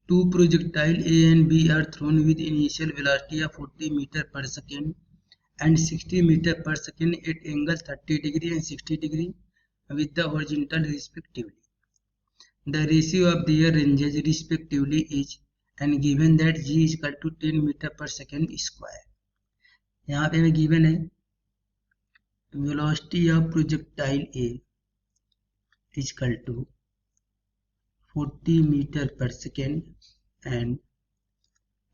Two projectiles A and B are thrown with initial velocity of 40 meters per second and 60 meters per second at angle 30 degree and 60 degree with the horizontal respectively. The ratio of their ranges respectively is, and given that g is equal to 10 meter per second square. यहाँ पे हमें given है velocity of projectile A is equal to 40 meter per second and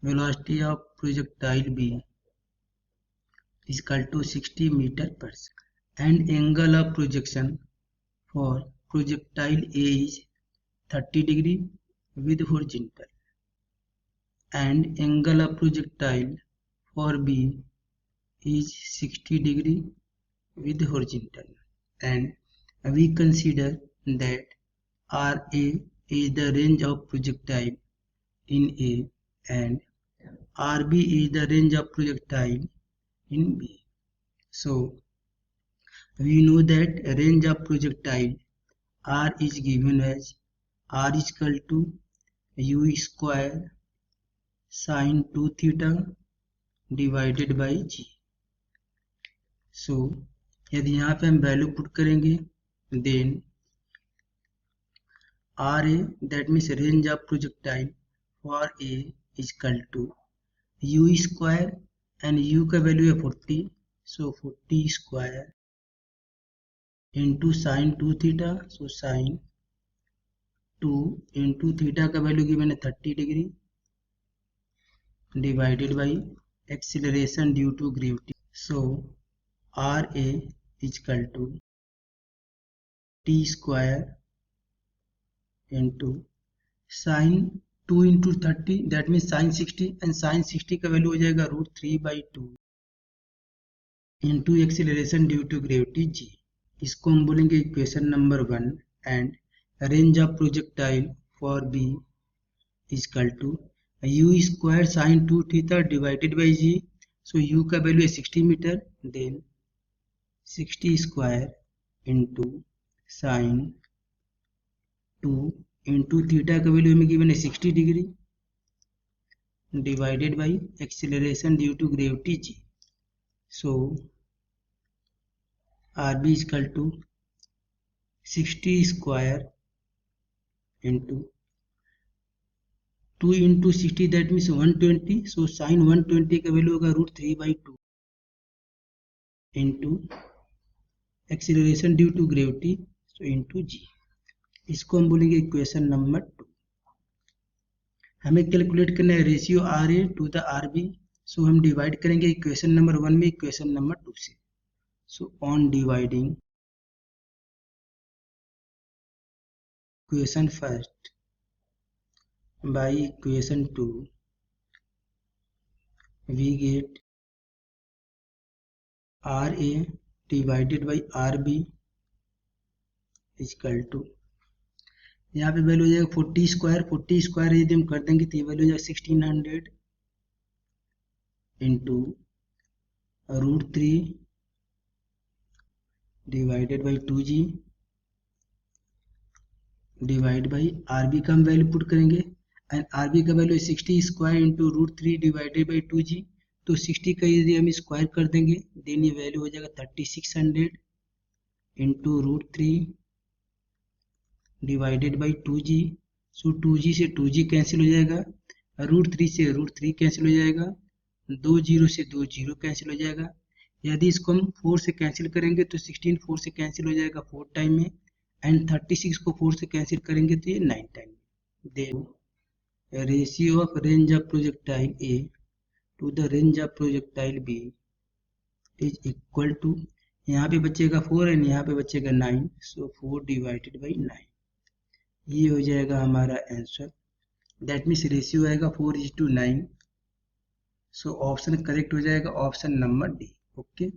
velocity of projectile B is equal to 60 meter per second, and angle of projection for projectile A is 30 degree with horizontal, and angle of projectile for B is 60 degree with horizontal, and we consider that RA is the range of projectile in A and RB is the range of projectile in B. So we know that range of projectile R is given as R is equal to U square sin 2 theta divided by G. So यदि यहाँ पे हम value put करेंगे then RA, that means range of projectile for A is equal to U square, and U का value है 40, so 40 square into sin 2 theta, so sin 2 into theta का value given है 30 degree divided by acceleration due to gravity. So RA is equal to T square into sin 2 into 30, that means sin 60, and sin 60 का value हो जाएगा √3/2 into acceleration due to gravity G. इसको हम बोलेंगे equation number 1, and range of projectile for B is equal to U square sin 2 theta divided by G. So U का value है 60 metre, then 60 square into sine 2 into theta का value हमें given है 60 degree divided by acceleration due to gravity G. So RB is equal to 60 square into 2 into 60, that means 120. So sin 120 का value होगा √3/2 into acceleration due to gravity, so into G. इसको हम बोलेंगे equation number 2. हमें calculate करना है ratio RA to the RB. So हम divide करेंगे इक्वेशन नंबर 1 में इक्वेशन नंबर 2 से. So on dividing equation first by equation 2, we get RA divided by RB is equal to, यहाँ पे वैल्यू हो जाएगा 40 स्क्वायर यदि हम कर देंगे तो ये वैल्यू हो जाएगा 1600 into √3 divided by 2G divide by RB का हम वैल्यू पुट करेंगे, एंड RB का वैल्यू है 60 square into √3 divided by 2G. तो 60 का यदि हम स्क्वायर कर देंगे देन ये वैल्यू हो जाएगा 3600 into √3 divided by 2G. So 2G से 2G कैंसिल हो जाएगा, √3 से √3 कैंसिल हो जाएगा, 2 0 से 2 0 कैंसिल हो जाएगा. यदि इसको हम 4 से कैंसिल करेंगे तो 16 4 से कैंसिल हो जाएगा 4 टाइम में, एंड 36 को 4 से कैंसिल करेंगे तो ये 9 टाइम में. Then ratio of range of projectile A to the range of projectile B is equal to, यहाँ पे बचेगा 4 एंड यहाँ पे बचेगा 9, सो 4 डिवाइडेड बाई 9. ये हो जाएगा हमारा आंसर. दैट मीन्स रेशियो आएगा 4:9. सो ऑप्शन करेक्ट हो जाएगा ऑप्शन नंबर डी. ओके.